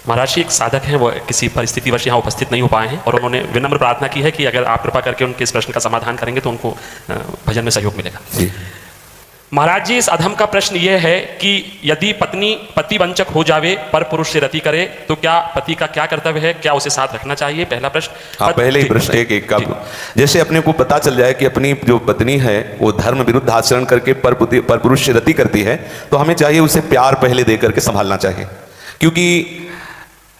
महाराज जी, एक साधक हैं, वो किसी परिस्थितिवश यहाँ उपस्थित नहीं हो पाए हैं और उन्होंने विनम्र प्रार्थना की है कि अगर आप कृपा करके उनके इस प्रश्न का समाधान करेंगे तो उनको भजन में सहयोग मिलेगा। जी महाराज जी, इस अधम का प्रश्न ये है कि यदि पत्नी पतिवंचक हो जावे पर पुरुष से रति करे तो क्या पति का क्या कर्तव्य है, क्या उसे साथ रखना चाहिए? पहला प्रश्न। हाँ, पहले ही प्रश्न एक का जैसे अपने को पता चल जाए कि अपनी जो पत्नी है वो धर्म विरुद्ध आचरण करके पर पुरुष से रति करती है तो हमें चाहिए उसे प्यार पहले दे करके संभालना चाहिए, क्योंकि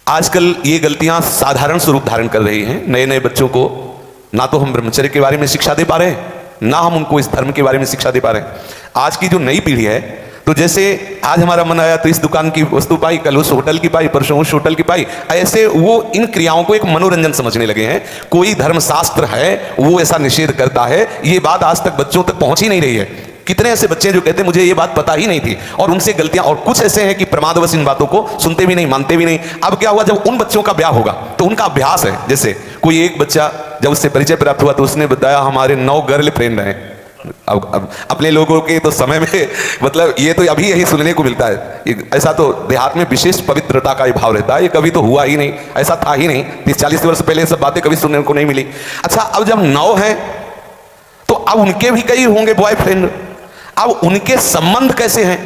आजकल ये गलतियां साधारण स्वरूप धारण कर रही हैं। नए नए बच्चों को ना तो हम ब्रह्मचर्य के बारे में शिक्षा दे पा रहे हैं, ना हम उनको इस धर्म के बारे में शिक्षा दे पा रहे हैं। आज की जो नई पीढ़ी है, तो जैसे आज हमारा मन आया तो इस दुकान की वस्तु पाई, कल उस होटल की पाई, परसों उस होटल की पाई, ऐसे वो इन क्रियाओं को एक मनोरंजन समझने लगे हैं। कोई धर्मशास्त्र है वो ऐसा निषेध करता है, ये बात आज तक बच्चों तक पहुंच ही नहीं रही है। कितने ऐसे बच्चे जो कहते हैं मुझे ये बात पता ही नहीं थी, और उनसे गलतियां, और कुछ ऐसे हैं कि प्रमादवश इन बातों को सुनते भी नहीं, मानते भी नहीं। अब क्या हुआ, जब उन बच्चों का ब्याह होगा तो उनका अभ्यास है। जैसे कोई एक बच्चा जब उससे परिचय प्राप्त हुआ तो उसने बताया हमारे 9 गर्लफ्रेंड हैं। अब अपने लोगों के तो समय में मतलब ये तो अभी यही सुनने को मिलता है। ऐसा तो देहात में विशेष पवित्रता का भाव रहता है, ये कभी तो हुआ ही नहीं, ऐसा था ही नहीं। 30-40 वर्ष पहले सब बातें कभी सुनने को नहीं मिली। अच्छा, अब जब 9 हैं तो अब उनके भी कई होंगे बॉयफ्रेंड। अब उनके संबंध कैसे हैं,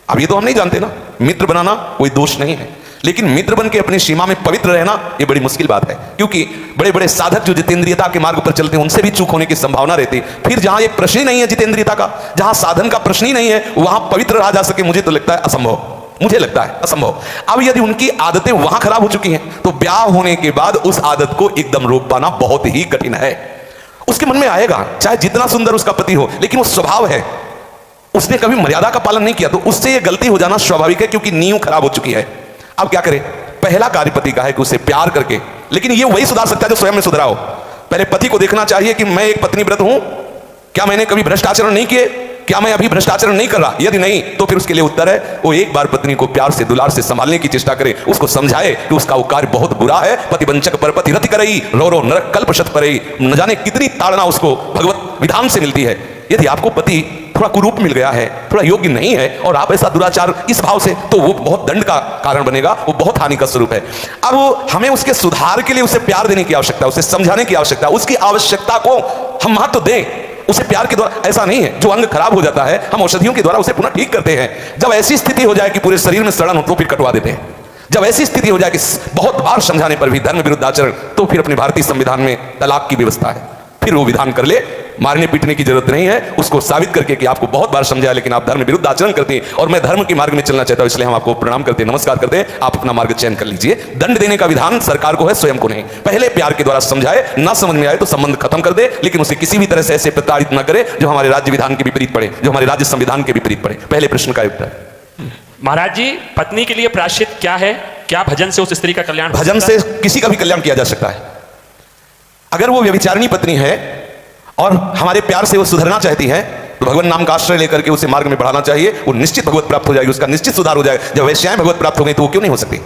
अब ये तो हम नहीं जानते ना। मित्र बनाना कोई दोष नहीं है, लेकिन मित्र बन के अपनी सीमा में पवित्र रहना ये बड़ी मुश्किल बात है, क्योंकि बड़े बड़े साधक जो जितेंद्रियता के मार्ग पर चलते हैं उनसे भी चूक होने की संभावना रहती है। फिर जहां एक प्रश्न ही नहीं है जितेंद्रियता का, जहां साधन का प्रश्न ही नहीं है, वहां पवित्र रहा जा सके, मुझे तो लगता है असंभव, मुझे लगता है असंभव। अब यदि उनकी आदतें वहां खराब हो चुकी हैं तो ब्याह होने के बाद उस आदत को एकदम रोक पाना बहुत ही कठिन है। उसके मन में आएगा, चाहे जितना सुंदर उसका पति हो, लेकिन वो स्वभाव है, उसने कभी मर्यादा का पालन नहीं किया, तो उससे ये गलती हो जाना स्वाभाविक है, क्योंकि नींव खराब हो चुकी है। अब क्या करे, पहला कार्य पति का है कि उसे प्यार करके, लेकिन ये वही सुधार सकता है जो स्वयं में सुधरा हो। पहले पति को देखना चाहिए कि मैं एक पत्नी व्रत हूं, क्या मैंने कभी भ्रष्ट आचरण नहीं किए, क्या मैं अभी भ्रष्ट आचरण नहीं कर रहा। यदि नहीं तो फिर उसके लिए उत्तर है वो एक बार पत्नी को प्यार से दुलार से संभालने की चेष्टा करे, उसको समझाए कि उसका वो कार्य बहुत बुरा है। पतिवंचक पर पति रति करई, रो रो नरक कल्प शत परई। न जाने कितनी ताड़ना उसको भगवत विधान से मिलती है। यदि आपको पति थोड़ा कुरूप मिल गया है, थोड़ा योग्य नहीं है, और आप ऐसा दुराचार इस भाव से, तो वो बहुत दंड का कारण बनेगा, वो बहुत हानि का स्वरूप है। अब हमें उसके सुधार के लिए उसे प्यार देने की आवश्यकता है, उसे समझाने की आवश्यकता है, उसकी आवश्यकता को हम महत्व दें। उसे प्यार के द्वारा ऐसा नहीं है, जो अंग खराब हो जाता है हम औषधियों के द्वारा उसे पुनः ठीक करते हैं। जब ऐसी स्थिति हो जाए कि पूरे शरीर में सड़न हो तो फिर कटवा देते हैं। जब ऐसी स्थिति हो जाए कि बहुत बार समझाने पर भी धर्म विरुद्ध आचरण, तो फिर अपने भारतीय संविधान में तलाक की व्यवस्था है, फिर वो विधान कर ले। मारने पीटने की जरूरत नहीं है, उसको साबित करके कि आपको बहुत बार समझाया लेकिन आप धर्म विरुद्ध आचरण करते हैं और मैं धर्म के मार्ग में चलना चाहता हूं, इसलिए हम आपको प्रणाम करते हैं, नमस्कार करते हैं, आप अपना मार्ग चयन कर लीजिए। दंड देने का विधान सरकार को है, स्वयं को नहीं। पहले प्यार के द्वारा समझाए, ना समझ में आए तो संबंध खत्म कर दे, लेकिन उसे किसी भी तरह से ऐसे प्रताड़ित न करे जो हमारे राज्य विधान के विपरीत पड़े, जो हमारे राज्य संविधान के विपरीत पड़े। पहले प्रश्न का उत्तर। महाराज जी, पत्नी के लिए प्रायश्चित क्या है? क्या भजन से उस स्त्री का कल्याण? भजन से किसी का भी कल्याण किया जा सकता है। अगर वो व्यभिचारिणी पत्नी है और हमारे प्यार से वो सुधरना चाहती है तो भगवान नाम का आश्रय लेकर के उसे मार्ग में बढ़ाना चाहिए, वो निश्चित भगवत प्राप्त हो जाएगी, उसका निश्चित सुधार हो जाएगा। जब वैश्याएं भगवत प्राप्त हो गई तो वो क्यों नहीं हो सकती?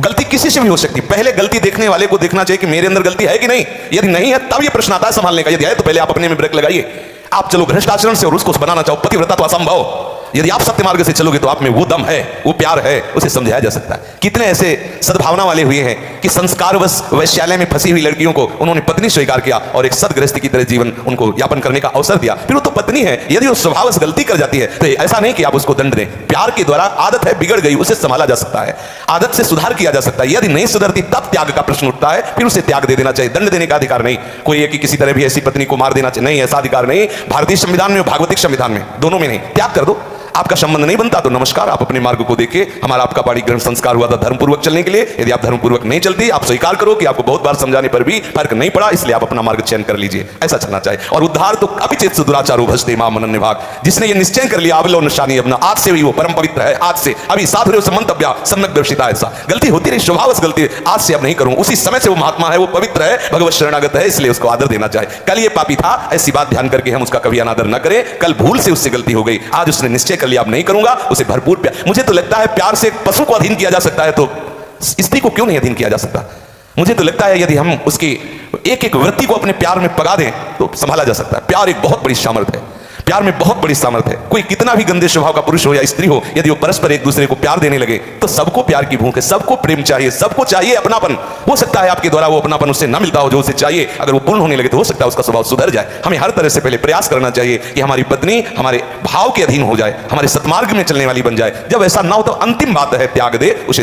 गलती किसी से भी हो सकती। पहले गलती देखने वाले को देखना चाहिए कि मेरे अंदर गलती है कि नहीं। यदि नहीं है तब ये प्रश्न आता है संभालने का। यदि है तो पहले आप अपने में ब्रेक लगाइए। आप चलो भ्रष्ट आचरण से और उसको बनाना चाहो पतिव्रता तो असंभव। यदि आप सत्य मार्ग से चलोगे तो आप में वो दम है, वो प्यार है, उसे समझाया जा सकता है। कितने ऐसे सद्भावना वाले हुए हैं कि संस्कारवश वैश्यालय में फंसी हुई लड़कियों को उन्होंने पत्नी स्वीकार किया और एक सदगृहस्थी की तरह जीवन उनको यापन करने का अवसर दिया। फिर वो तो पत्नी है, यदि वो स्वभावश गलती कर जाती है तो ऐसा नहीं कि आप उसको दंड दें। प्यार के द्वारा आदत है बिगड़ गई, उसे संभाला जा सकता है, आदत से सुधार किया जा सकता है। यदि नहीं सुधरती तब त्याग का प्रश्न उठता है, फिर उसे त्याग दे देना चाहिए। दंड देने का अधिकार नहीं। कोई है कि किसी तरह भी ऐसी पत्नी को मार देना चाहिए, नहीं, ऐसा अधिकार नहीं। भारतीय संविधान में, भागवतिक संविधान में, दोनों में नहीं। त्याग कर दो। आपका संबंध नहीं बनता तो नमस्कार, आप अपने मार्ग को देखिए। हमारा आपका बाड़ी ग्रहण संस्कार हुआ था धर्मपूर्वक चलने के लिए। यदि आप धर्मपूर्वक नहीं चलती, आप स्वीकार करो कि आपको बहुत बार समझाने पर भी फर्क नहीं पड़ा, इसलिए आप अपना मार्ग चयन कर लीजिए। ऐसा चलना चाहिए। और उद्धार तो अपिचेत दुराचारो भजते मां मनन निभाग। जिसने ये निश्चय कर लिया अवलो निशानी अपना, आज से भी वो परम पवित्र है। आज से अभी साथ रहे संबंधव्या सम्यक दर्शिता। ऐसा गलती होती रही, स्वभावश गलती है, आज से अब नहीं करूं। उसी समय से वो महात्मा है, वो पवित्र है, भगवत शरणागत है, इसलिए उसको आदर देना चाहिए। कल ये पापी था, ऐसी बात ध्यान करके हम उसका कभी अनादर न करें। कल भूल से उससे गलती हो गई, आज उसने निश्चय कर लिया अब नहीं करूंगा, उसे भरपूर प्यार। मुझे तो लगता है प्यार से पशु को अधीन किया जा सकता है, तो स्त्री को क्यों नहीं अधीन किया जा सकता? मुझे तो लगता है यदि हम उसकी एक एक वृत्ति को अपने प्यार में पगा दें तो संभाला जा सकता है। प्यार एक बहुत बड़ी सामर्थ्य है। प्यार में बहुत बड़ी सामर्थ्य है। कोई कितना भी गंदे स्वभाव का पुरुष हो या स्त्री हो, यदि वो परस्पर एक दूसरे को प्यार देने लगे तो सबको प्यार की भूख है, सबको प्रेम चाहिए, सबको चाहिए अपनापन। हो सकता है आपके द्वारा वो अपनापन उससे ना मिलता हो जो उसे चाहिए, अगर वो पूर्ण होने लगे तो हो सकता है उसका स्वभाव सुधर जाए। हमें हर तरह से पहले प्रयास करना चाहिए कि हमारी पत्नी हमारे भाव के अधीन हो जाए, हमारे सत्मार्ग में चलने वाली बन जाए। जब ऐसा ना हो तो अंतिम बात है त्याग दे उसे।